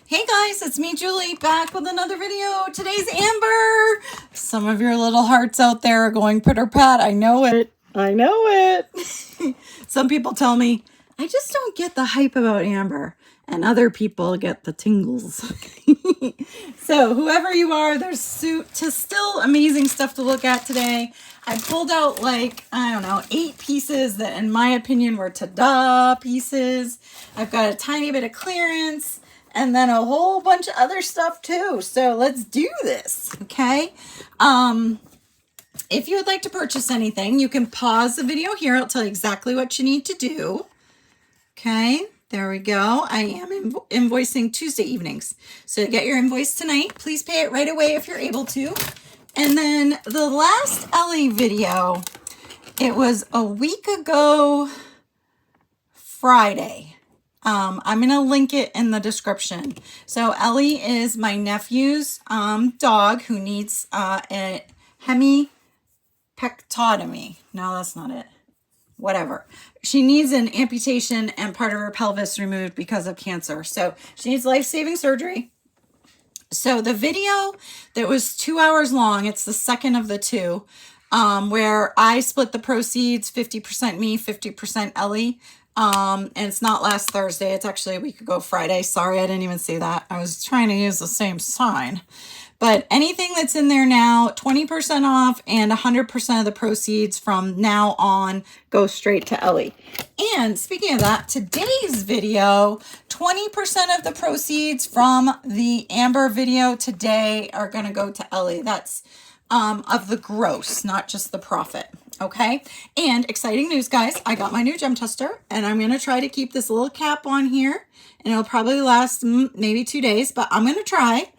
Hey guys, it's me, Julie, back with another video. Today's Amber. Some of your little hearts out there are going pitter-pat. I know it. I know it. Some people tell me, I just don't get the hype about Amber. And other people get the tingles. So whoever you are, there's still amazing stuff to look at today. I pulled out like, I don't know, 8 pieces that in my opinion were ta-da pieces. I've got a tiny bit of clearance. And then a whole bunch of other stuff too. So let's do this, okay? If you would like to purchase anything, you can pause the video here. I'll tell you exactly what you need to do. Okay, there we go. I am invoicing Tuesday evenings. So to get your invoice tonight, please pay it right away if you're able to. And then the last Ellie video, it was a week ago Friday. I'm going to link it in the description. So Ellie is my nephew's dog who needs a hemipectotomy. No, that's not it. Whatever. She needs an amputation and part of her pelvis removed because of cancer. So she needs life-saving surgery. So the video that was 2 hours long, it's the second of the two, where I split the proceeds, 50% me, 50% Ellie. And it's not last Thursday. It's actually a week ago Friday. Sorry, I didn't even see that. I was trying to use the same sign. But anything that's in there now, 20% off and 100% of the proceeds from now on go straight to Ellie. And speaking of that, today's video, 20% of the proceeds from the Amber video today are going to go to Ellie. That's of the gross, not just the profit. Okay, and exciting news, guys. I got my new gem tester, and I'm going to try to keep this little cap on here, and it'll probably last maybe 2 days, but I'm going to try.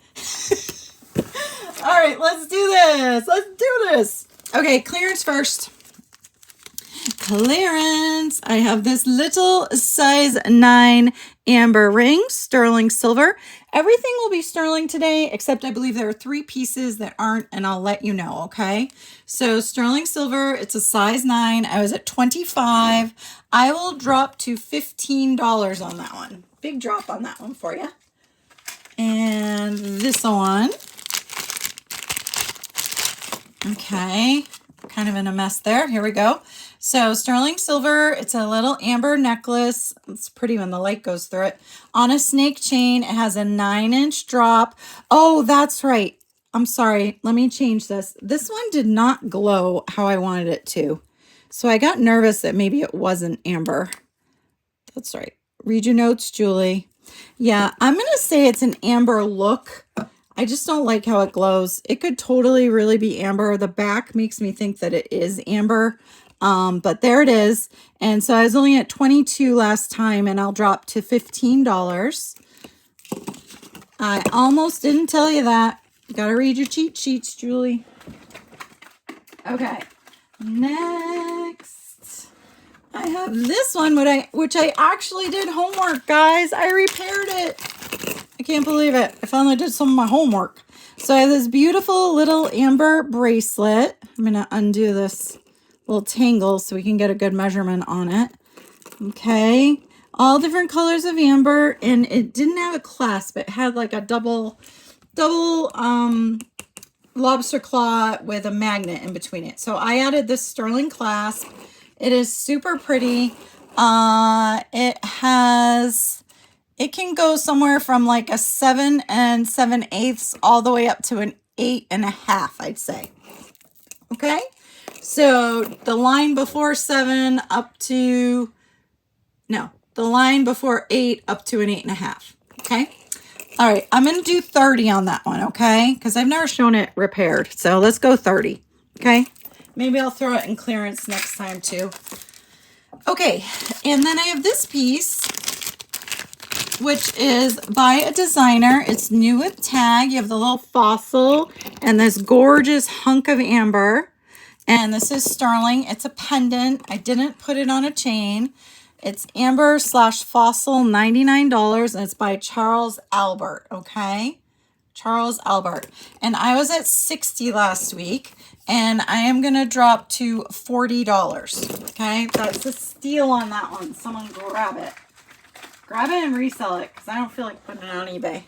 All right, let's do this. Let's do this. Okay, clearance first. Clearance. I have this little size 9 amber ring, sterling silver. Everything will be sterling today, except I believe there are 3 pieces that aren't, and I'll let you know, okay? So sterling silver, it's a size 9. I was at $25. I will drop to $15 on that one. Big drop on that one for you. And this one. Okay, kind of in a mess there. Here we go. So sterling silver, it's a little amber necklace. It's pretty when the light goes through it. On a snake chain, it has a 9-inch drop. Oh, that's right. I'm sorry. Let me change this. This one did not glow how I wanted it to. So I got nervous that maybe it wasn't amber. That's right. Read your notes, Julie. Yeah, I'm going to say it's an amber look. I just don't like how it glows. It could totally really be amber. The back makes me think that it is amber. But there it is. And so I was only at 22 last time, and I'll drop to $15. I almost didn't tell you that. You gotta read your cheat sheets, Julie. Okay. Next, I have this one, which I actually did homework, guys. I repaired it. I can't believe it. I finally did some of my homework. So I have this beautiful little amber bracelet. I'm going to undo this little tangle so we can get a good measurement on it. Okay. All different colors of amber, and it didn't have a clasp. It had like a double lobster claw with a magnet in between it. So I added this sterling clasp. It is super pretty. It can go somewhere from like a 7 7/8 all the way up to an 8.5, I'd say. Okay. So the line before 7 up to, no, the line before 8 up to an 8.5. Okay. All right. I'm going to do 30 on that one. Okay. Because I've never shown it repaired. So let's go 30. Okay. Maybe I'll throw it in clearance next time too. Okay. And then I have this piece, which is by a designer. It's new with tag. You have the little fossil and this gorgeous hunk of amber. And this is sterling. It's a pendant. I didn't put it on a chain. It's amber / fossil, $99, and it's by Charles Albert, okay? Charles Albert. And I was at $60 last week, and I am going to drop to $40, okay? That's a steal on that one. Someone grab it. Grab it and resell it because I don't feel like putting it on eBay.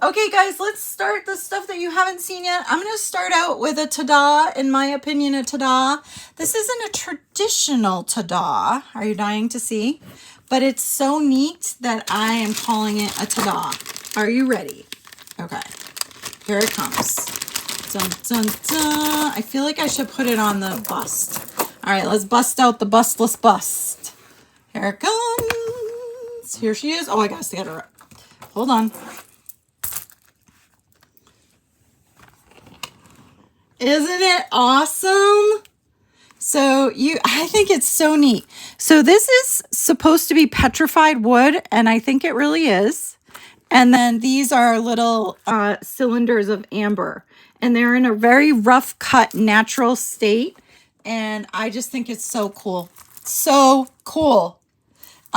Okay, guys, let's start the stuff that you haven't seen yet. I'm going to start out with a ta-da, in my opinion, a ta-da. This isn't a traditional ta-da. Are you dying to see? But it's so neat that I am calling it a ta-da. Are you ready? Okay, here it comes. Dun, dun, dun. I feel like I should put it on the bust. All right, let's bust out the bustless bust. Here it comes. Here she is. Oh, I gotta stand her up. Hold on. Isn't it awesome? So I think it's so neat. So this is supposed to be petrified wood, and I think it really is. And then these are little cylinders of amber, and they're in a very rough cut natural state. And I just think it's so cool. So cool.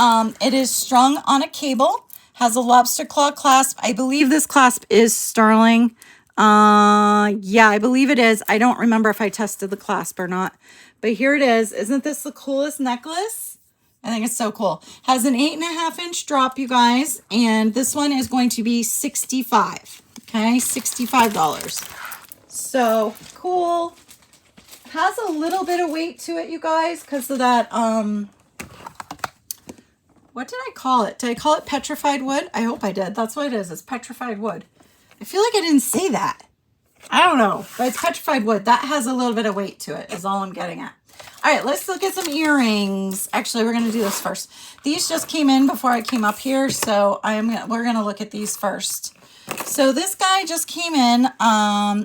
It is strung on a cable, has a lobster claw clasp. I believe this clasp is sterling. Yeah, I believe it is. I don't remember if I tested the clasp or not, but here it is. Isn't this the coolest necklace? I think it's so cool. Has an 8.5 inch drop, you guys, and this one is going to be $65. Okay, $65. So cool. Has a little bit of weight to it, you guys, because of that, what did I call it? Did I call it petrified wood? I hope I did. That's what it is. It's petrified wood. I feel like I didn't say that. I don't know, but it's petrified wood. That has a little bit of weight to it is all I'm getting at. All right, let's look at some earrings. Actually, we're going to do this first. These just came in before I came up here, so we're going to look at these first. So this guy just came in.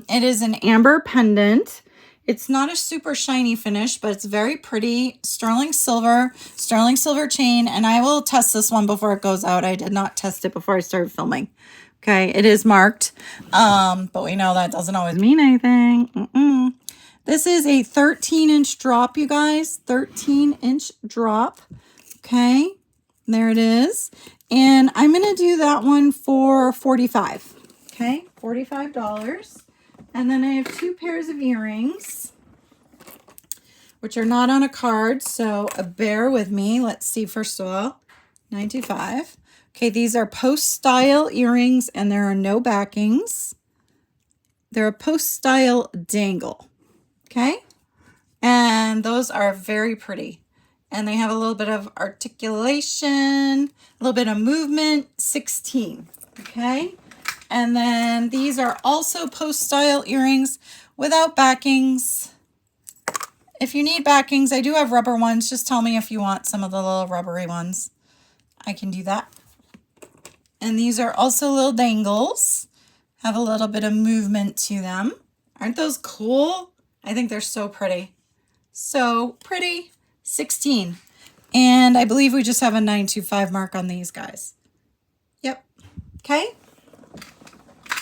It is an amber pendant. It's not a super shiny finish, but it's very pretty. Sterling silver chain, and I will test this one before it goes out. I did not test it before I started filming. Okay, it is marked, but we know that doesn't always mean anything. This is a 13-inch drop, you guys. 13-inch drop. Okay, there it is. And I'm going to do that one for $45. Okay, $45. And then I have two pairs of earrings, which are not on a card, so bear with me. Let's see, first of all, $9.25. Okay, these are Post style earrings, and there are no backings. They're a Post style dangle. Okay, and those are very pretty. And they have a little bit of articulation, a little bit of movement, 16. Okay. And then these are also Post style earrings without backings. If you need backings, I do have rubber ones. Just tell me if you want some of the little rubbery ones. I can do that. And these are also little dangles. Have a little bit of movement to them. Aren't those cool? I think they're so pretty. So pretty. 16. And I believe we just have a 925 mark on these guys. Yep. Okay.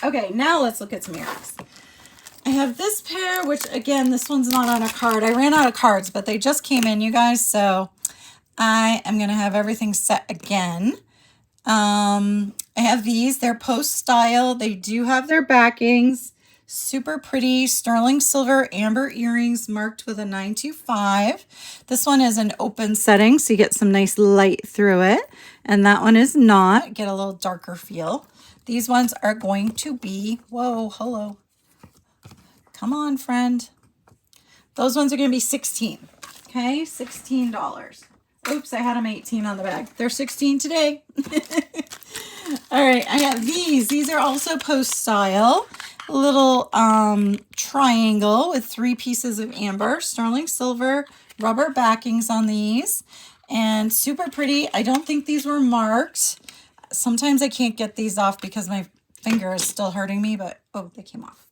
Okay, now let's look at some earrings. I have this pair, which again, this one's not on a card. I ran out of cards, but they just came in, you guys. So I am going to have everything set again. I have these. They're Post style. They do have their backings. Super pretty sterling silver amber earrings marked with a 925. This one is an open setting, so you get some nice light through it. And that one is not. Get a little darker feel. These ones are going to be, whoa, hello. Come on, friend. Those ones are going to be 16. Okay, $16. Oops, I had them 18 on the bag. They're 16 today. All right, I got these. These are also Post style. Little triangle with 3 pieces of amber, sterling silver, rubber backings on these, and super pretty. I don't think these were marked. Sometimes I can't get these off because my finger is still hurting me, but oh, they came off.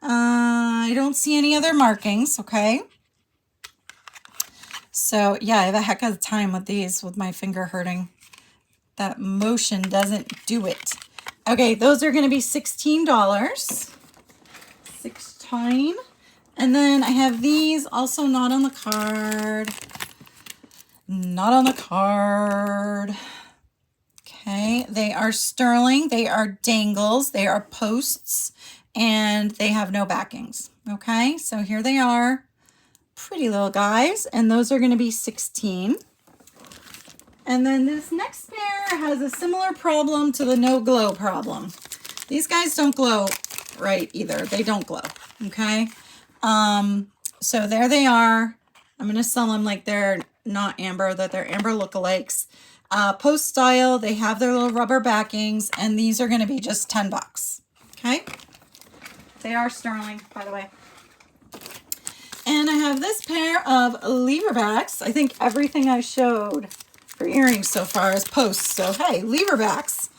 I don't see any other markings, okay? So yeah, I have a heck of a time with these with my finger hurting. That motion doesn't do it. Okay, those are going to be $16. 16. And then I have these also not on the card. Not on the card. Okay, they are sterling. They are dangles. They are posts. And they have no backings. Okay, so here they are. Pretty little guys. And those are going to be 16. And then this next pair has a similar problem to the no glow problem. These guys don't glow right either. They don't glow, okay? So there they are. I'm going to sell them like they're not amber, that they're amber lookalikes. Post style, they have their little rubber backings, and these are going to be just 10 bucks, okay? They are sterling, by the way. And I have this pair of lever backs. I think everything I showed for earrings so far is posts. So, hey, lever backs.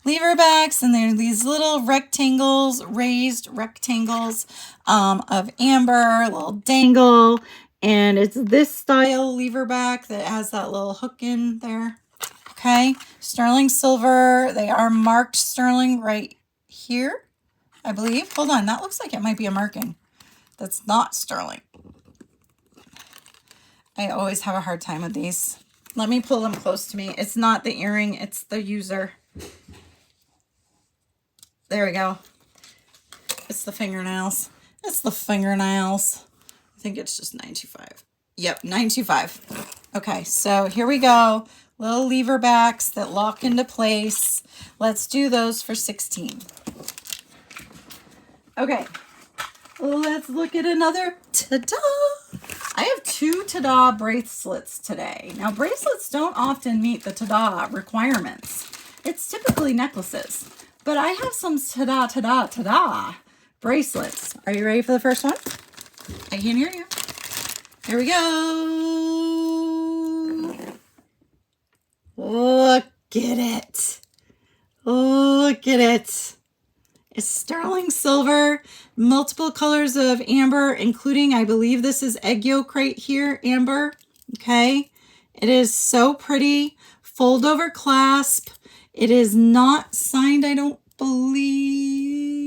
Lever backs, and they're these little rectangles, raised rectangles of amber, a little dangle. And it's this style lever back that has that little hook in there. Okay, sterling silver. They are marked sterling right here, I believe. Hold on, that looks like it might be a marking. That's not sterling. I always have a hard time with these. Let me pull them close to me. It's not the earring, it's the user. There we go. It's the fingernails. It's the fingernails. I think it's just 925. Yep, 925. Okay, so here we go. Little lever backs that lock into place. Let's do those for 16. Okay, let's look at another ta-da. I have 2 ta-da bracelets today. Now, bracelets don't often meet the ta-da requirements. It's typically necklaces. But I have some ta-da, ta-da, ta-da bracelets. Are you ready for the first one? I can't hear you. Here we go. Look at it. Look at it. It's sterling silver, multiple colors of amber, including, I believe this is egg yolk right here, amber. Okay. It is so pretty. Fold over clasp. It is not signed, I don't believe.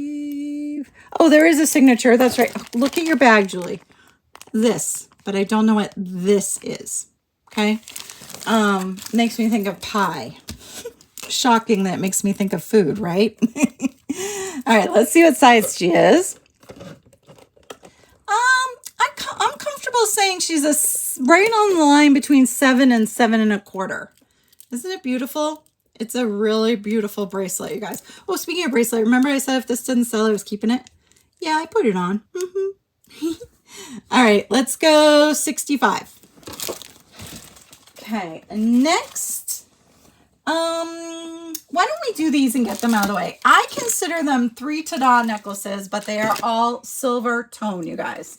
Oh, there is a signature. That's right. Look at your bag, Julie. This, but I don't know what this is. Okay. Makes me think of pie. Shocking that it makes me think of food, right? All right, let's see what size she is. I'm comfortable saying she's right on the line between 7 and 7.25. Isn't it beautiful? It's a really beautiful bracelet, you guys. Oh, speaking of bracelet, remember I said if this didn't sell, I was keeping it? Yeah, I put it on. All right, let's go 65. Okay, next, why don't we do these and get them out of the way? I consider them 3 ta-da necklaces, but they are all silver tone, you guys.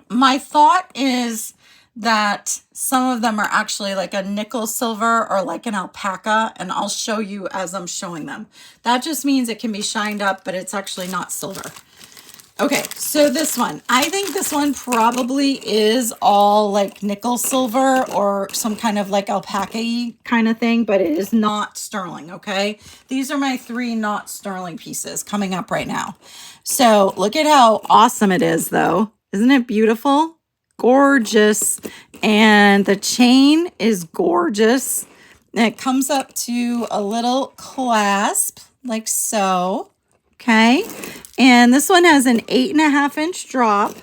My thought is that some of them are actually like a nickel silver or like an alpaca, and I'll show you as I'm showing them. That just means it can be shined up, but it's actually not silver. Okay, so this one, I think this one probably is all like nickel silver or some kind of like alpaca-y kind of thing, but it is not sterling, okay? These are my 3 not sterling pieces coming up right now. So look at how awesome it is though. Isn't it beautiful? Gorgeous. And the chain is gorgeous. And it comes up to a little clasp like so. Okay. And this one has an 8.5-inch drop.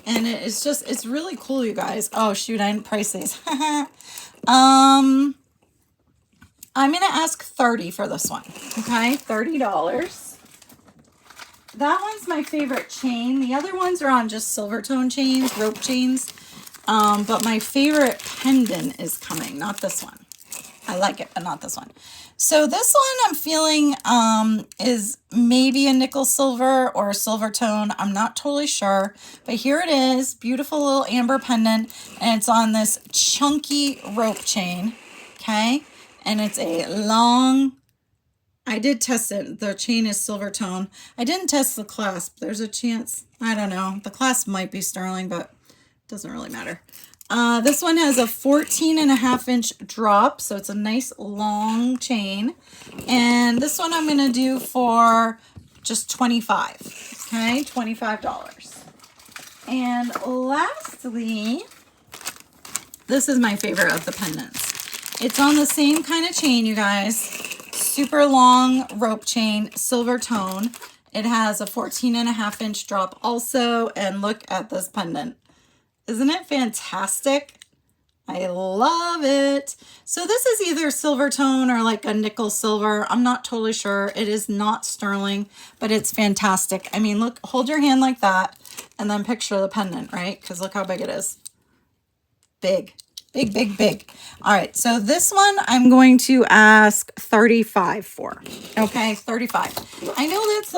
And it is just, it's really cool, you guys. Oh shoot, I didn't price these. I'm going to ask $30 for this one. Okay, $30. That one's my favorite chain. The other ones are on just silver tone chains, rope chains. But my favorite pendant is coming, not this one. I like it, but not this one. So this one I'm feeling is maybe a nickel silver or a silver tone. I'm not totally sure. But here it is. Beautiful little amber pendant. And it's on this chunky rope chain. Okay. And it's a long... I did test it. The chain is silver tone. I didn't test the clasp. There's a chance. I don't know. The clasp might be sterling, but it doesn't really matter. This one has a 14.5-inch drop, so it's a nice long chain. And this one I'm going to do for just $25. Okay, $25. And lastly, this is my favorite of the pendants. It's on the same kind of chain, you guys. Super long rope chain, silver tone. It has a 14.5-inch drop also, and look at this pendant. Isn't it fantastic? I love it. So this is either silver tone or like a nickel silver. I'm not totally sure. It is not sterling, but it's fantastic. I mean, look, hold your hand like that and then picture the pendant, right? Because look how big it is. Big, big, big, big. All right, so this one I'm going to ask 35 for. Okay, 35. I know that's,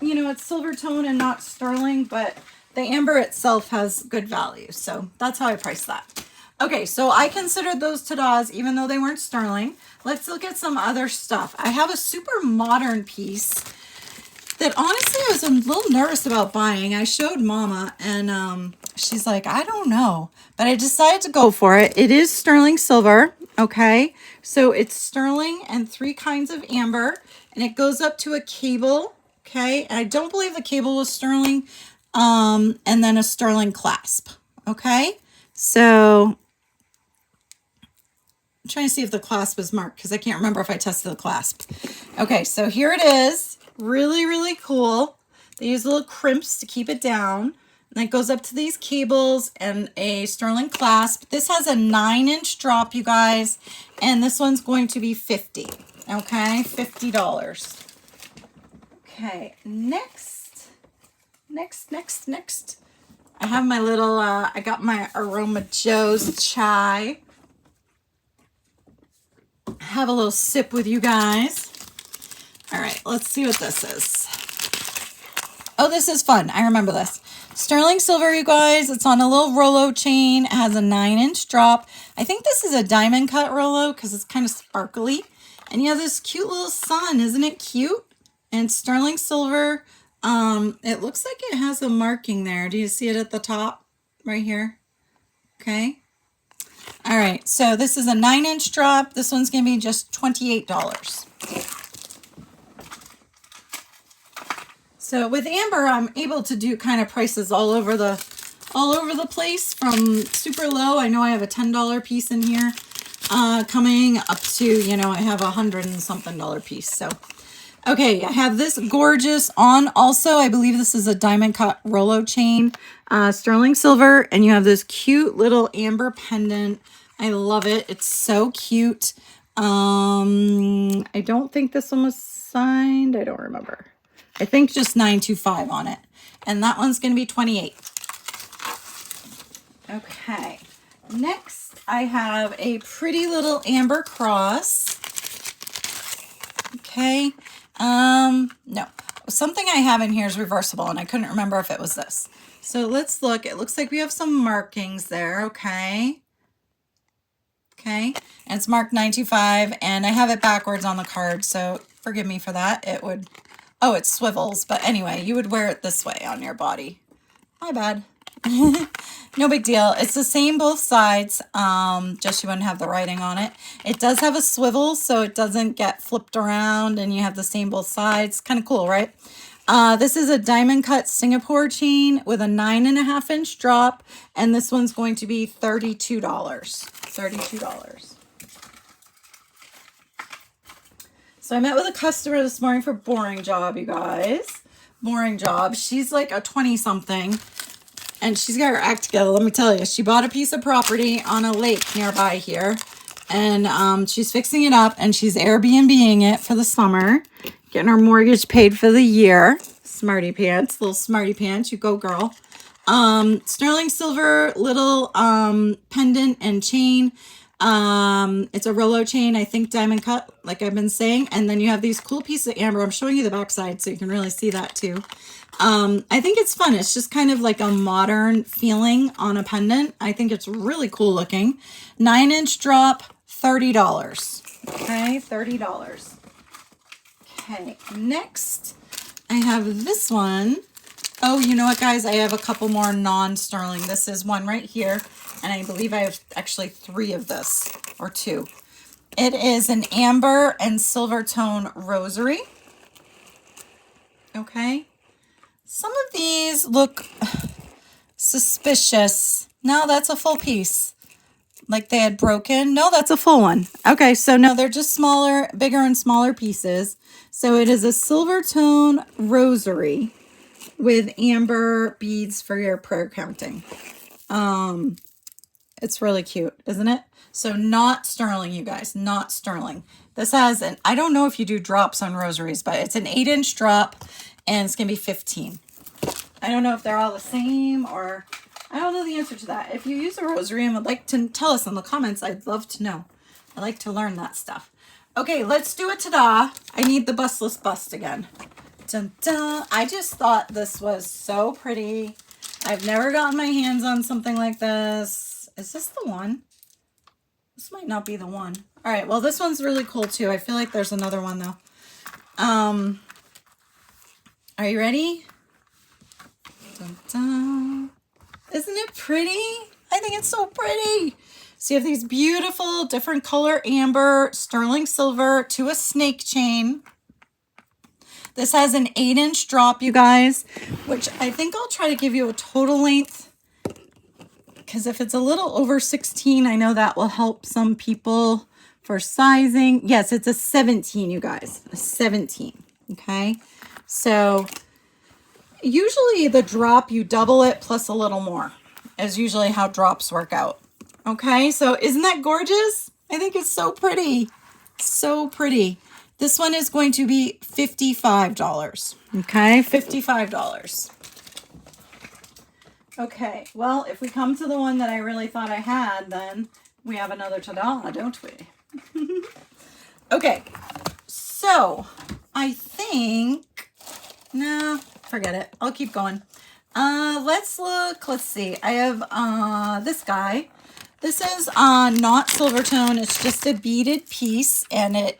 you know, it's silver tone and not sterling, but the amber itself has good value. So that's how I price that. Okay, so I considered those ta-das even though they weren't sterling. Let's look at some other stuff. I have a super modern piece that honestly I was a little nervous about buying. I showed Mama and she's like, I don't know, but I decided to go for it. It is sterling silver, okay? So it's sterling and 3 kinds of amber, and it goes up to a cable, okay? And I don't believe the cable was sterling, and then a sterling clasp, okay? So I'm trying to see if the clasp was marked because I can't remember if I tested the clasp. Okay, so here it is. Really, really cool. They use little crimps to keep it down. And it goes up to these cables and a sterling clasp. This has a 9-inch drop, you guys. And this one's going to be $50. Okay, $50. Okay, next. I have my little, I got my Aroma Joe's chai. Have a little sip with you guys. All right, let's see what this is. Oh, this is fun. I remember this. Sterling silver, you guys. It's on a little Rolo chain. It has a 9-inch drop. I think this is a diamond cut Rolo because it's kind of sparkly. And you have this cute little sun. Isn't it cute? And sterling silver. It looks like it has a marking there. Do you see it at the top right here? Okay. All right, so this is a 9-inch drop. This one's going to be just $28. So with amber, I'm able to do kind of prices all over the place from super low. I know I have a $10 piece in here coming up to, you know, I have $100 and something piece. So, okay, I have this gorgeous on also. I believe this is a diamond cut Rolo chain, sterling silver, and you have this cute little amber pendant. I love it. It's so cute. I don't think this one was signed. I don't remember. I think just 925 on it. And that one's going to be 28. Okay. Next, I have a pretty little amber cross. Okay. No. Something I have in here is reversible, and I couldn't remember if it was this. So let's look. It looks like we have some markings there. Okay. Okay. And it's marked 925, and I have it backwards on the card, so forgive me for that. It would... Oh, it swivels. But anyway, you would wear it this way on your body. My bad. No big deal. It's the same both sides. Just you wouldn't have the writing on it. It does have a swivel, so it doesn't get flipped around, and you have the same both sides. Kind of cool, right? This is a diamond cut Singapore chain with a 9.5-inch drop, and this one's going to be $32. $32. So I met with a customer this morning for Boring Job, you guys. Boring Job. She's like a 20-something, and she's got her act together. Let me tell you, she bought a piece of property on a lake nearby here, and she's fixing it up, and she's Airbnb-ing it for the summer, getting her mortgage paid for the year. Smarty pants, little smarty pants. You go, girl. Sterling silver, little pendant and chain. It's a Rolo chain, I think diamond cut, like I've been saying. And then you have these cool pieces of amber. I'm showing you the backside so you can really see that too. I think it's fun. It's just kind of like a modern feeling on a pendant. I think it's really cool looking. 9-inch drop, $30. Okay, $30. Okay, next I have this one. Oh, you know what, guys? I have a couple more non-sterling. This is one right here. And I believe I have actually 3 of this, or 2. It is an amber and silver tone rosary. Okay. Some of these look suspicious. No, that's a full piece. Like they had broken. No, that's a full one. Okay, so no, they're just smaller, bigger and smaller pieces. So it is a silver tone rosary with amber beads for your prayer counting. It's really cute, isn't it? So not sterling, you guys, not sterling. This has an, I don't know if you do drops on rosaries, but it's an 8-inch drop and it's going to be 15. I don't know if they're all the same or I don't know the answer to that. If you use a rosary and would like to tell us in the comments, I'd love to know. I like to learn that stuff. Okay, let's do a ta-da. I need the bustless bust again. Dun, dun. I just thought this was so pretty. I've never gotten my hands on something like this. Is this the one? This might not be the one. All right, well, this one's really cool too. I feel like there's another one though. Are you ready? Dun, dun. Isn't it pretty? I think it's so pretty. So you have these beautiful different color amber, sterling silver to a snake chain. This has an 8-inch drop, you guys, which I think I'll try to give you a total length because if it's a little over 16, I know that will help some people for sizing. Yes, it's a 17, you guys, a 17. Okay. So usually the drop, you double it plus a little more is usually how drops work out. Okay, so isn't that gorgeous? I think it's so pretty. So pretty. This one is going to be $55. Okay, $55. Okay, well, if we come to the one that I really thought I had, then we have another ta-da, don't we? Okay, so I think, nah, forget it. I'll keep going. Let's look. Let's see. I have this guy. This is not silver tone. It's just a beaded piece, and it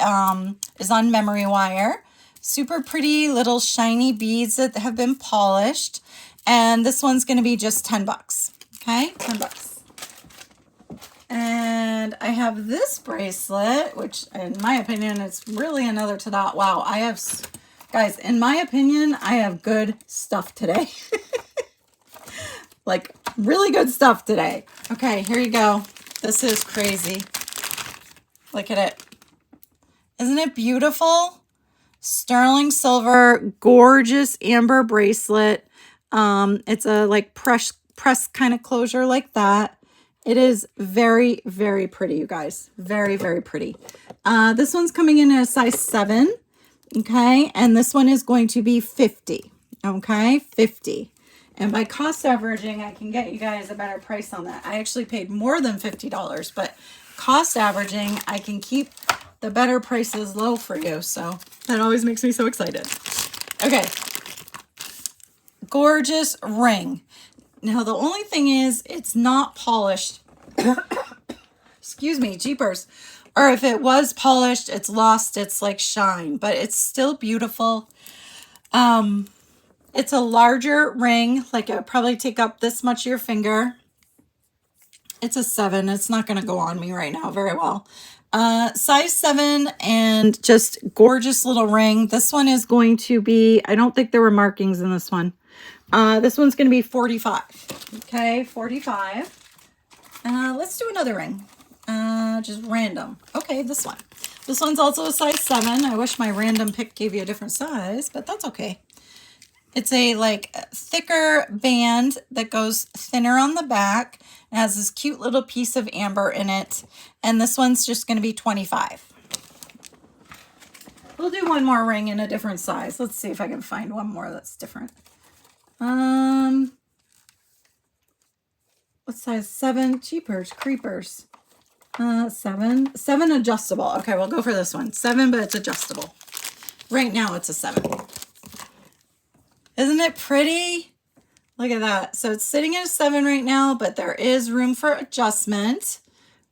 is on memory wire. Super pretty little shiny beads that have been polished. And this one's going to be just 10 bucks. Okay, 10 bucks. And I have this bracelet, which in my opinion, it's really another ta-da. Wow, I have, guys, in my opinion, I have good stuff today. Like really good stuff today. Okay, here you go. This is crazy. Look at it. Isn't it beautiful? Sterling silver, gorgeous amber bracelet. It's a like press kind of closure like that. It is very, very pretty, you guys. Very, very pretty. This one's coming in at a size 7. Okay, and this one is going to be 50. Okay, 50. And by cost averaging, I can get you guys a better price on that. I actually paid more than $50, but cost averaging, I can keep the better prices low for you. So that always makes me so excited. Okay. Gorgeous ring. Now, the only thing is it's not polished. Excuse me, jeepers. Or if it was polished, it's lost its like shine, but it's still beautiful. It's a larger ring, like it would probably take up this much of your finger. It's a 7. It's not going to go on me right now very well. Size 7 and just gorgeous little ring. This one is going to be, I don't think there were markings in this one. This one's going to be 45. Okay, 45. Let's do another ring. Just random. Okay, this one. This one's also a size 7. I wish my random pick gave you a different size, but that's okay. It's a like thicker band that goes thinner on the back. It has this cute little piece of amber in it. And this one's just going to be 25. We'll do one more ring in a different size. Let's see if I can find one more that's different. What size? 7? Jeepers, creepers. 7. 7 adjustable. Okay, we'll go for this one. 7, but it's adjustable. Right now it's a 7. Isn't it pretty? Look at that. So it's sitting at a 7 right now, but there is room for adjustment.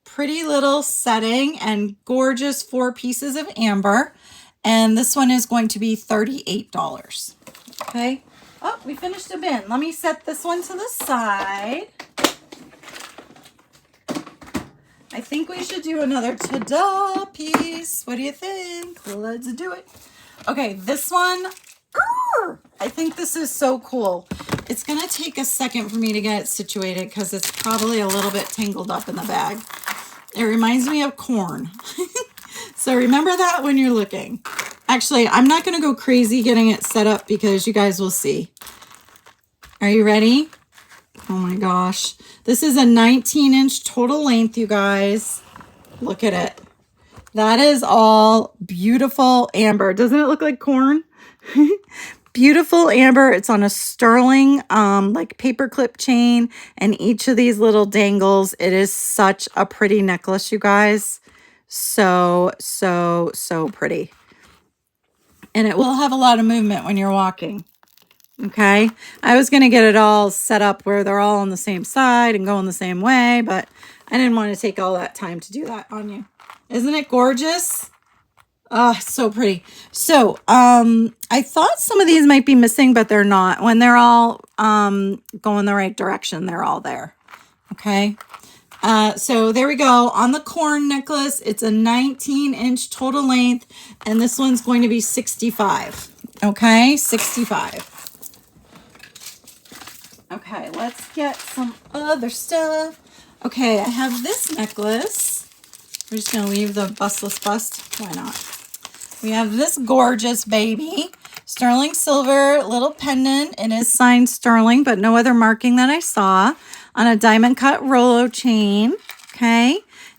Pretty little setting and gorgeous 4 pieces of amber. And this one is going to be $38. Okay. Oh, we finished a bin. Let me set this one to the side. I think we should do another ta-da piece. What do you think? Let's do it. Okay, this one. I think this is so cool. It's going to take a second for me to get it situated because it's probably a little bit tangled up in the bag. It reminds me of corn. So remember that when you're looking. Actually, I'm not going to go crazy getting it set up because you guys will see. Are you ready? Oh my gosh. This is a 19-inch total length, you guys. Look at it. That is all beautiful amber. Doesn't it look like corn? Beautiful amber. It's on a sterling like paperclip chain, and each of these little dangles. It is such a pretty necklace, you guys. So pretty. And it will have a lot of movement when you're walking. Okay, I was going to get it all set up where they're all on the same side and going the same way, but I didn't want to take all that time to do that on you. Isn't it gorgeous? Oh, so pretty. So, I thought some of these might be missing, but they're not. When they're all going the right direction, they're all there. Okay. So there we go. On the corn necklace, it's a 19-inch total length, and this one's going to be 65. Okay, 65. Okay, let's get some other stuff. Okay, I have this necklace. We're just going to leave the bustless bust. Why not? We have this gorgeous baby. Sterling silver little pendant. It is signed sterling, but no other marking that I saw. On a diamond cut Rolo chain. Okay.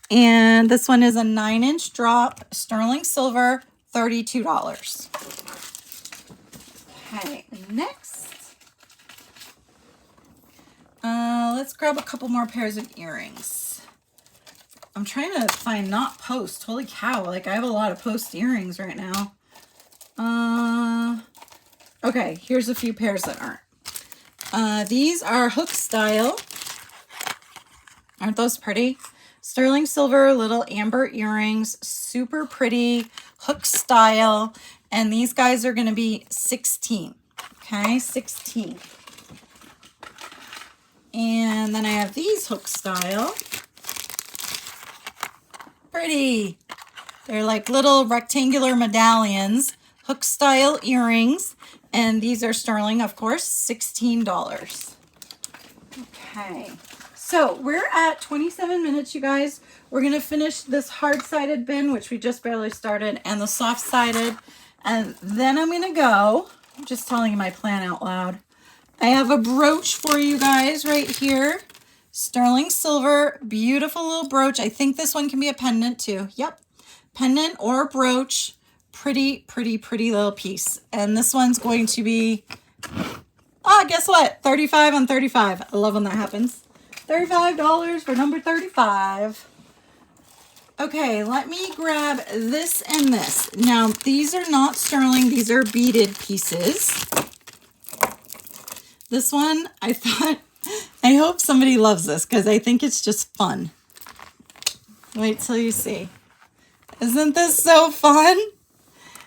And this one is a 9-inch drop. Sterling silver, $32. Okay, next. Let's grab a couple more pairs of earrings. I'm trying to find not post. Holy cow, like I have a lot of post earrings right now. Okay, here's a few pairs that aren't. These are hook style. Aren't those pretty? Sterling silver little amber earrings, super pretty, hook style. And these guys are going to be 16. Okay, 16. And then I have these hook style. Pretty. They're like little rectangular medallions, hook style earrings. And these are sterling, of course, $16. Okay. So we're at 27 minutes, you guys. We're going to finish this hard-sided bin, which we just barely started, and the soft-sided. And then I'm going to go. I'm just telling you my plan out loud. I have a brooch for you guys right here. Sterling silver, beautiful little brooch. I think this one can be a pendant too. Yep. Pendant or brooch. Pretty, pretty, pretty little piece. And this one's going to be, guess what? 35 on 35. I love when that happens. $35 for number 35. Okay, let me grab this and this. Now, these are not sterling. These are beaded pieces. This one, I thought, I hope somebody loves this because I think it's just fun. Wait till you see. Isn't this so fun?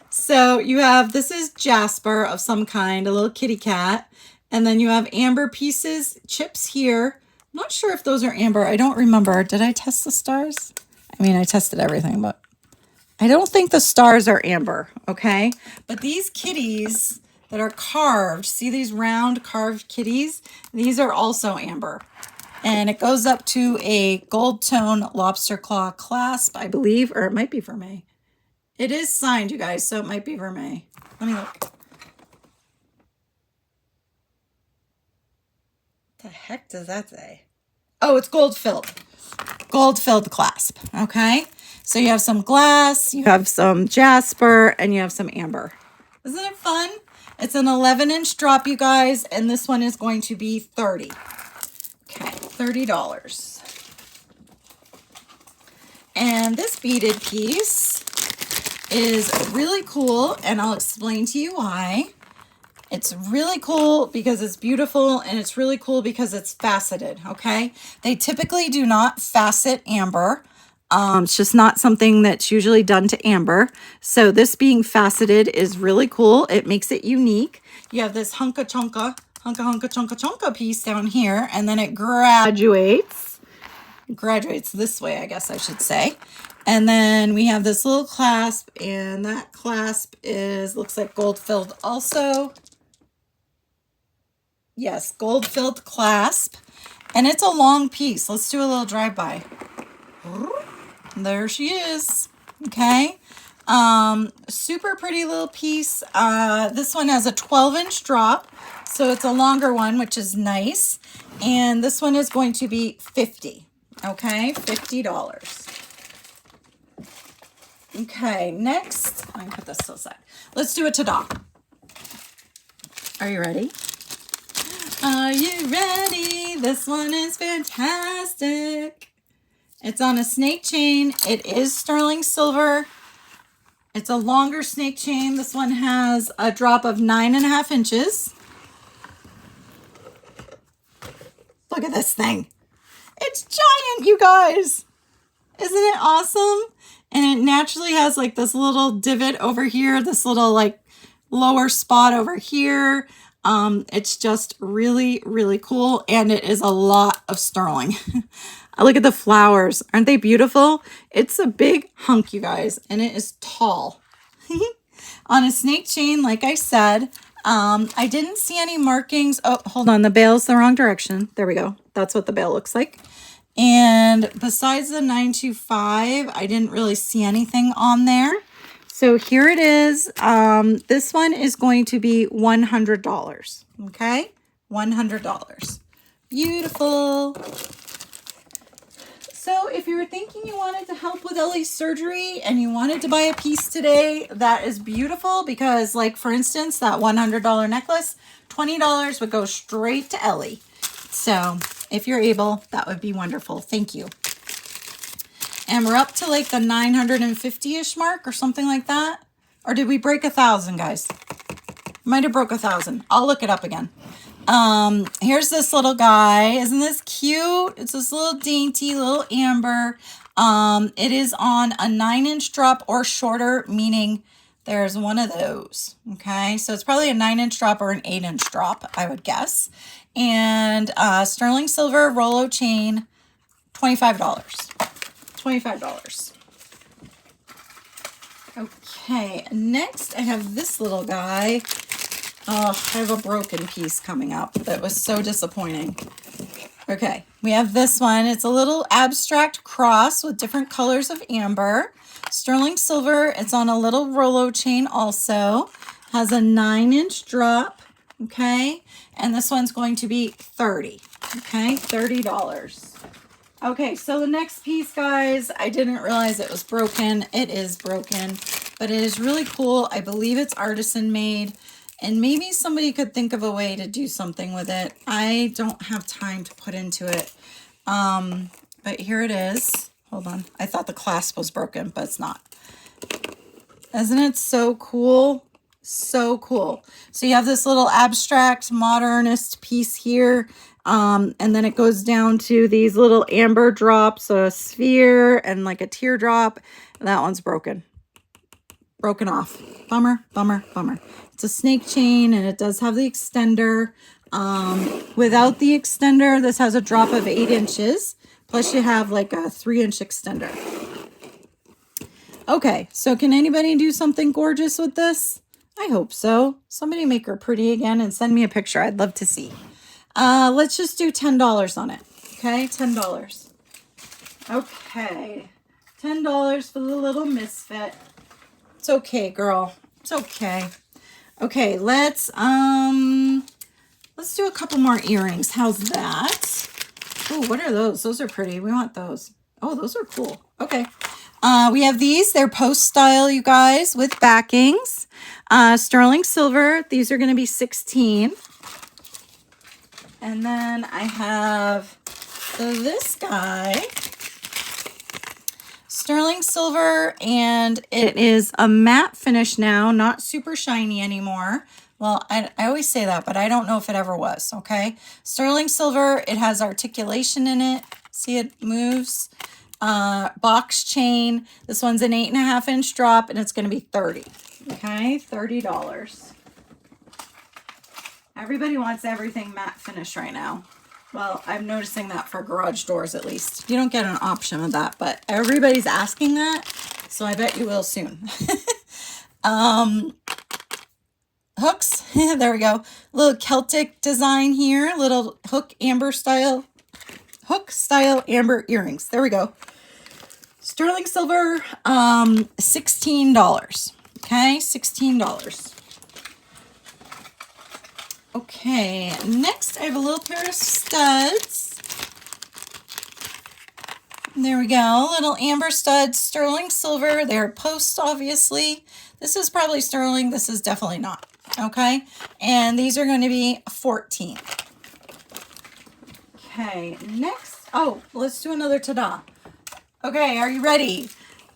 So you have, this is jasper of some kind, a little kitty cat. And then you have amber pieces, chips here. I'm not sure if those are amber. I don't remember. Did I test the stars? I mean, I tested everything, but I don't think the stars are amber, okay? But these kitties that are carved, see these round carved kitties? These are also amber. And it goes up to a gold tone lobster claw clasp, I believe, or it might be vermeil. It is signed, you guys, so it might be vermeil. Let me look. What the heck does that say? Oh, it's gold filled. Gold filled clasp, okay? So you have some glass, you have some jasper, and you have some amber. Isn't it fun? It's an 11-inch drop, you guys, and this one is going to be $30. Okay, $30. And this beaded piece is really cool, and I'll explain to you why. It's really cool because it's beautiful, and it's really cool because it's faceted, okay? They typically do not facet amber. It's just not something that's usually done to amber. So this being faceted is really cool. It makes it unique. You have this hunka chunka piece down here, and then it graduates this way, I guess I should say. And then we have this little clasp, and that clasp looks like gold filled also. Yes, gold filled clasp. And it's a long piece. Let's do a little drive-by. There she is. Okay. Super pretty little piece. This one has a 12-inch drop, so it's a longer one, which is nice. And this one is going to be $50. Okay, $50. Okay, next, I'm gonna put this to the side. Let's do a ta-da. Are you ready? Are you ready? This one is fantastic. It's on a snake chain. It is sterling silver. It's a longer snake chain. This one has a drop of 9.5 inches. Look at this thing. It's giant, you guys. Isn't it awesome? And it naturally has like this little divot over here, this little like lower spot over here. It's just really, really cool. And it is a lot of sterling. Look at the flowers. Aren't they beautiful? It's a big hunk, you guys, and it is tall. On a snake chain, like I said, I didn't see any markings. Oh, hold on. The bail's the wrong direction. There we go. That's what the bail looks like. And besides the 925, I didn't really see anything on there. So here it is. This one is going to be $100. Okay, $100. Beautiful. So if you were thinking you wanted to help with Ellie's surgery and you wanted to buy a piece today, that is beautiful because, like, for instance, that $100 necklace, $20 would go straight to Ellie. So if you're able, that would be wonderful. Thank you. And we're up to like the 950-ish mark or something like that. Or did we break 1,000, guys? Might have broke 1,000. I'll look it up again. Here's this little guy. Isn't this cute? It's this little dainty little amber. It is on a 9-inch drop or shorter, meaning there's one of those. Okay, so it's probably a 9-inch drop or an 8-inch drop, I would guess. And sterling silver Rolo chain, $25. $25. Okay, next I have this little guy. Oh, I have a broken piece coming up. That was so disappointing. Okay, we have this one. It's a little abstract cross with different colors of amber. Sterling silver. It's on a little Rolo chain also. Has a 9-inch drop. Okay, and this one's going to be $30. Okay, $30. Okay, so the next piece, guys, I didn't realize it was broken. It is broken, but it is really cool. I believe it's artisan made, and maybe somebody could think of a way to do something with it. I don't have time to put into it, but here it is. Hold on. I thought the clasp was broken, but it's not. Isn't it so cool? So cool. So you have this little abstract modernist piece here. And then it goes down to these little amber drops, a sphere and like a teardrop. And that one's broken. Broken off. Bummer, bummer, bummer. It's a snake chain and it does have the extender. Without the extender, this has a drop of 8 inches. Plus you have like a 3-inch extender. Okay, so can anybody do something gorgeous with this? I hope so. Somebody make her pretty again and send me a picture. I'd love to see. Let's just do $10 on it. Okay, $10. Okay, $10 for the little misfit. It's okay, girl. It's okay. Okay, let's do a couple more earrings. How's that? Oh, what are those? Those are pretty. We want those. Oh, those are cool. Okay. We have these. They're Post style, you guys, with backings. Sterling silver. These are going to be $16. And then I have this guy. Sterling silver, and it is a matte finish now, not super shiny anymore. Well, I always say that, but I don't know if it ever was, okay? Sterling silver, it has articulation in it. See, it moves. Box chain. This one's an 8.5-inch drop, and it's going to be $30. Okay, $30. Everybody wants everything matte finish right now. Well, I'm noticing that for garage doors at least. You don't get an option of that, but everybody's asking that, so I bet you will soon. Hooks. There we go. Little Celtic design here. Little hook style amber earrings. There we go. sterling silver, $16. Okay, $16. Okay, next I have a little pair of studs. There we go, little amber studs, sterling silver. They're post, obviously. This is probably sterling. This is definitely not. Okay, and these are going to be 14. Okay, next. Oh, let's do another ta-da. Okay, are you ready?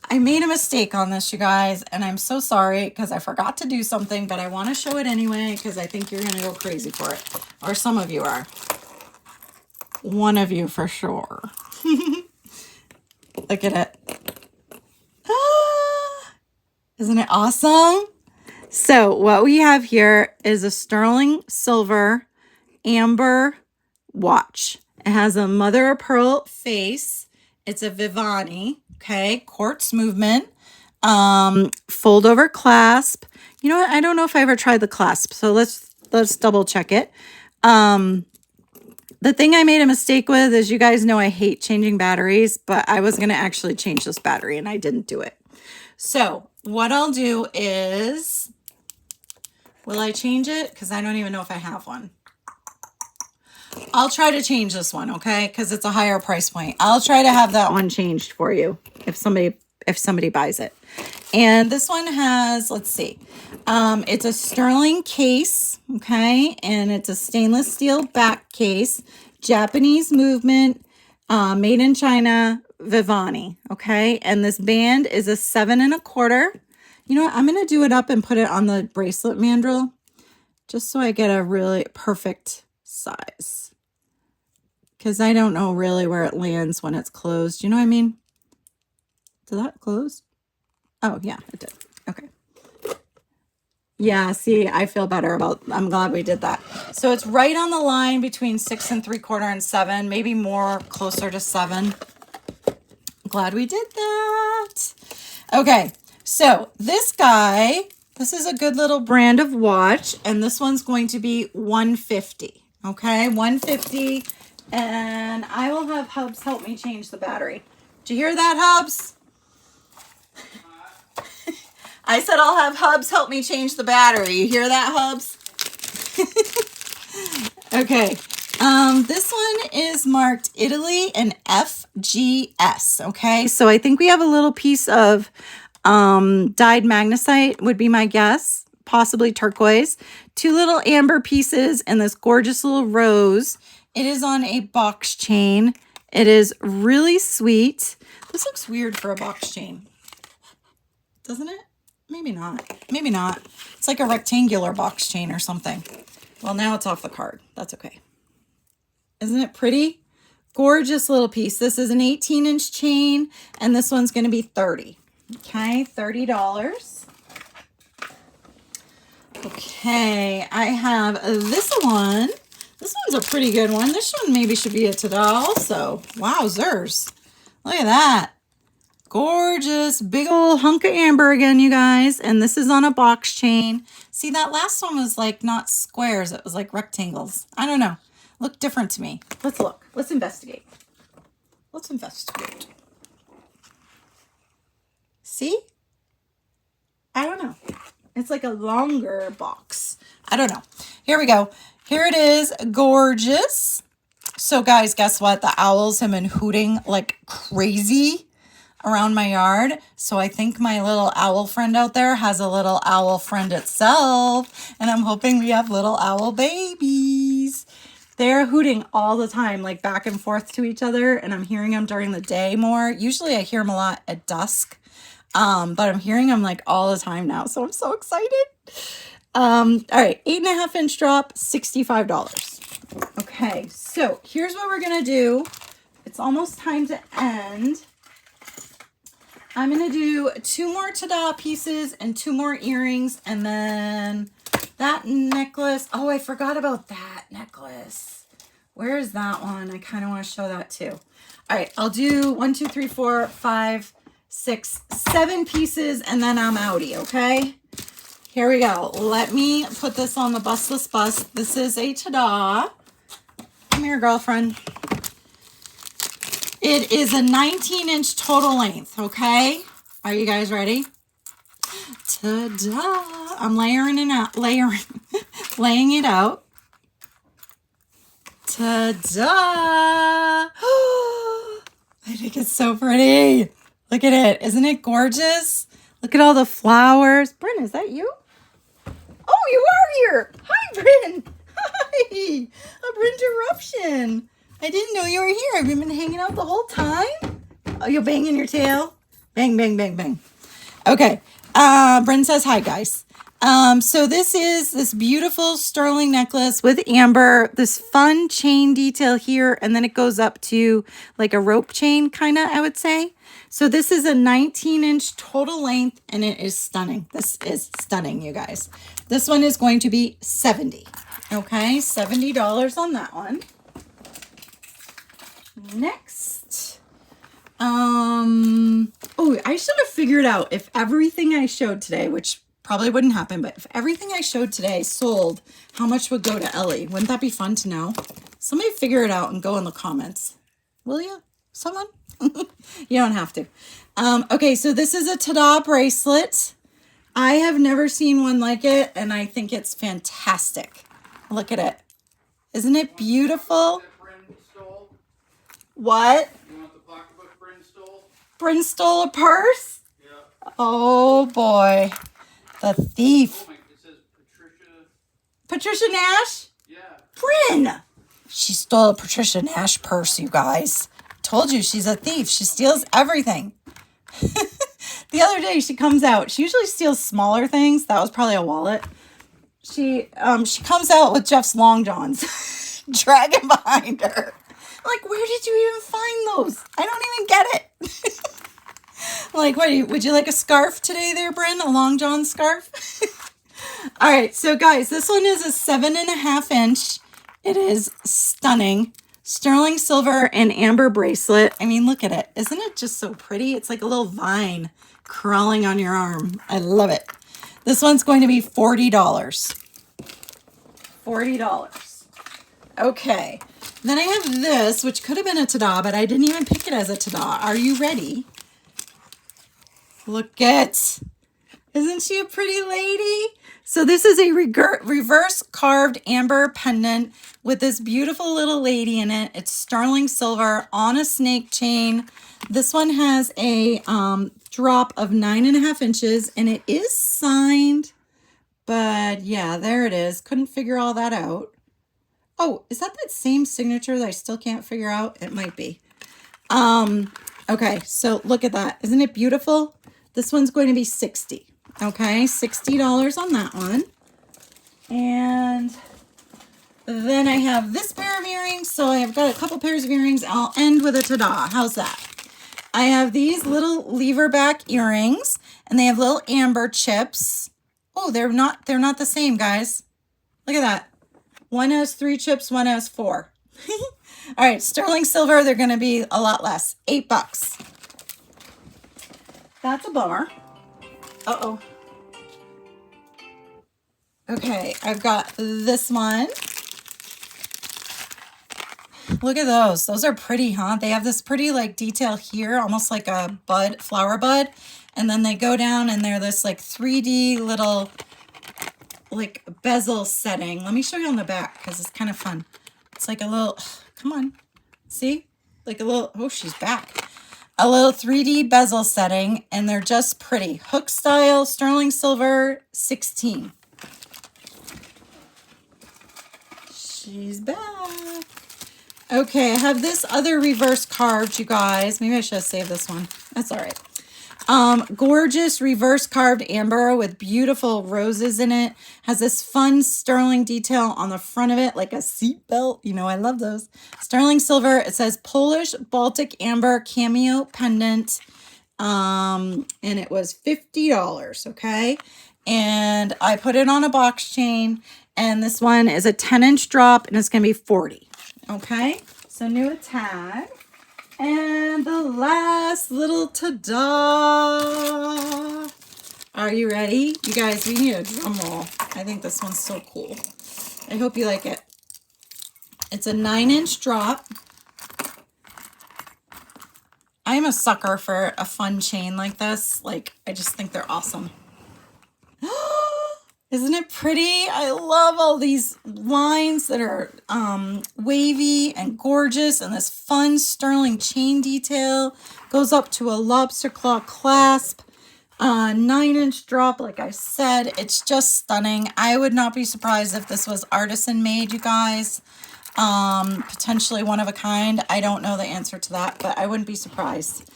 I made a mistake on this, you guys, and I'm so sorry because I forgot to do something, but I want to show it anyway because I think you're going to go crazy for it. Or some of you are. One of you for sure. Look at it. Ah, isn't it awesome? So what we have here is a sterling silver amber watch. It has a mother of pearl face. It's a Vivani, okay, quartz movement, fold over clasp. You know what? I don't know if I ever tried the clasp, so let's double check it. The thing I made a mistake with is, you guys know I hate changing batteries, but I was going to actually change this battery and I didn't do it. So what I'll do is, will I change it? Because I don't even know if I have one. I'll try to change this one, okay? Because it's a higher price point. I'll try to have that one changed for you if somebody buys it. And this one has, let's see, it's a sterling case, okay? And it's a stainless steel back case, Japanese movement, made in China, Vivani, okay? And this band is a 7 1/4. You know what? I'm going to do it up and put it on the bracelet mandrel just so I get a really perfect size. Because I don't know really where it lands when it's closed. You know what I mean? Did that close? Oh, yeah, it did. Okay. Yeah, see, I feel better about, I'm glad we did that. So it's right on the line between 6 3/4 and 7, maybe more closer to 7. Glad we did that. Okay, so this guy, this is a good little brand of watch, and this one's going to be $150. Okay, $150. And I will have Hubs help me change the battery. Did you hear that, Hubs? I said I'll have Hubs help me change the battery. You hear that, Hubs? Okay. This one is marked Italy and FGS. Okay. So I think we have a little piece of dyed magnesite would be my guess. Possibly turquoise. 2 little amber pieces and this gorgeous little rose. It is on a box chain. It is really sweet. This looks weird for a box chain. Doesn't it? Maybe not. Maybe not. It's like a rectangular box chain or something. Well, now it's off the card. That's okay. Isn't it pretty? Gorgeous little piece. This is an 18-inch chain, and this one's going to be $30. Okay, $30. Okay, I have this one. This one's a pretty good one. This one maybe should be a ta-da also. Wowzers. Look at that. Gorgeous. Big old hunk of amber again, you guys. And this is on a box chain. See, that last one was like not squares. It was like rectangles. I don't know. Looked different to me. Let's look. Let's investigate. Let's investigate. See? I don't know. It's like a longer box. I don't know. Here we go. Here it is. Gorgeous. So guys, guess what? The owls have been hooting like crazy around my yard. So I think my little owl friend out there has a little owl friend itself. And I'm hoping we have little owl babies. They're hooting all the time, like back and forth to each other. And I'm hearing them during the day more. Usually I hear them a lot at dusk. But I'm hearing them like all the time now. So I'm so excited. All right, 8.5-inch drop, $65. Okay, so here's what we're gonna do. It's almost time to end. I'm gonna do 2 more ta-da pieces and 2 more earrings, and then that necklace. Oh, I forgot about that necklace. Where is that one? I kind of want to show that too. All right, I'll do 1, 2, 3, 4, 5, 6, 7 pieces, and then I'm outie, okay? Here we go. Let me put this on the bustless bus. This is a ta-da. Come here, girlfriend. It is a 19-inch total length, okay? Are you guys ready? Ta-da! I'm laying it out, laying it out. Ta-da! I think it's so pretty. Look at it. Isn't it gorgeous? Look at all the flowers. Bryn, is that you? Oh, you are here. Hi, Bryn. Hi. A Bryn interruption. I didn't know you were here. Have you been hanging out the whole time? Oh, you're banging your tail? Bang, bang, bang, bang. Okay. Bryn says hi, guys. So this is this beautiful sterling necklace with amber, this fun chain detail here, and then it goes up to like a rope chain, kind of, I would say. So this is a 19-inch total length, and it is stunning. This is stunning, you guys. This one is going to be $70. Okay, $70 on that one. Next. Oh, I should have figured out if everything I showed today, which probably wouldn't happen, but if everything I showed today sold, how much would go to Ellie? Wouldn't that be fun to know? Somebody figure it out and go in the comments. Will you? Someone? You don't have to. Okay, so this is a ta-da bracelet. I have never seen one like it, and I think it's fantastic. Look at it. Isn't it beautiful? What? You want the pocketbook Bryn stole? Bryn stole a purse? Yeah. Oh, boy. The thief. Oh my, it says Patricia. Patricia Nash? Yeah. Bryn! She stole a Patricia Nash purse, you guys. Told you, she's a thief. She steals everything. The other day, she comes out. She usually steals smaller things. That was probably a wallet. She comes out with Jeff's long johns, dragging behind her. Like, where did you even find those? I don't even get it. Like, what, would you like a scarf today there, Bryn? A long john scarf? All right, so guys, this one is a 7.5 inch. It is stunning. Sterling silver and amber bracelet. I mean, look at it. Isn't it just so pretty? It's like a little vine crawling on your arm. I love it. This one's going to be $40. $40. Okay. Then I have this, which could have been a ta-da, but I didn't even pick it as a ta-da. Are you ready? Look at, isn't she a pretty lady? So this is a reverse carved amber pendant with this beautiful little lady in it. It's sterling silver on a snake chain. This one has a drop of 9.5 inches, and it is signed, but yeah, there it is. Couldn't figure all that out. Oh, is that same signature that I still can't figure out? It might be. Okay, so look at that. Isn't it beautiful? This one's going to be $60. Okay, $60 on that one. And then I have this pair of earrings. So I've got a couple pairs of earrings. I'll end with a ta-da. How's that? I have these little lever back earrings, and they have little amber chips. Oh, they're not the same, guys. Look at that. One has 3 chips, one has 4. All right, sterling silver, they're going to be a lot less. $8. That's a bummer. Uh-oh. Okay, I've got this one. Look at those. Those are pretty, huh? They have this pretty like detail here, almost like a bud, flower bud. And then they go down and they're this like 3D little like bezel setting. Let me show you on the back because it's kind of fun. It's like a little, come on. See? Like a little, oh, she's back. A little 3D bezel setting, and they're just pretty. Hook style, sterling silver, $16. She's back. Okay, I have this other reverse carved, you guys. Maybe I should have saved this one. That's all right. Gorgeous reverse carved amber with beautiful roses in it. Has this fun sterling detail on the front of it, like a seat belt. You know, I love those. Sterling silver. It says Polish Baltic amber cameo pendant. And it was $50, okay? And I put it on a box chain, and this one is a 10-inch drop, and it's going to be $40, okay? So new a tag. And the last little ta-da. Are you ready? You guys, we need a drum roll. I think this one's so cool. I hope you like it. It's a 9-inch drop. I'm a sucker for a fun chain like this. Like, I just think they're awesome. Isn't it pretty? I love all these lines that are wavy and gorgeous, and this fun sterling chain detail goes up to a lobster claw clasp. 9-inch drop, like I said. It's just stunning. I would not be surprised if this was artisan made, you guys. Potentially one of a kind. I don't know the answer to that, but I wouldn't be surprised.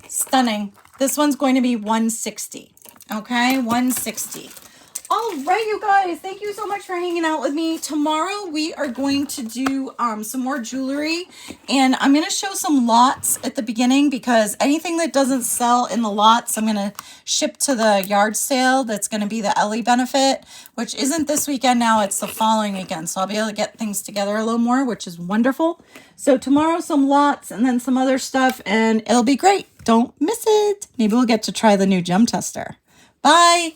Stunning. This one's going to be $160. Okay, $160. All right, you guys, thank you so much for hanging out with me. Tomorrow we are going to do some more jewelry, and I'm going to show some lots at the beginning, because anything that doesn't sell in the lots, I'm going to ship to the yard sale. That's going to be the Ellie benefit, which isn't this weekend now, it's the following weekend. So I'll be able to get things together a little more, which is wonderful. So tomorrow some lots and then some other stuff, and it'll be great. Don't miss it. Maybe we'll get to try the new gem tester. Bye.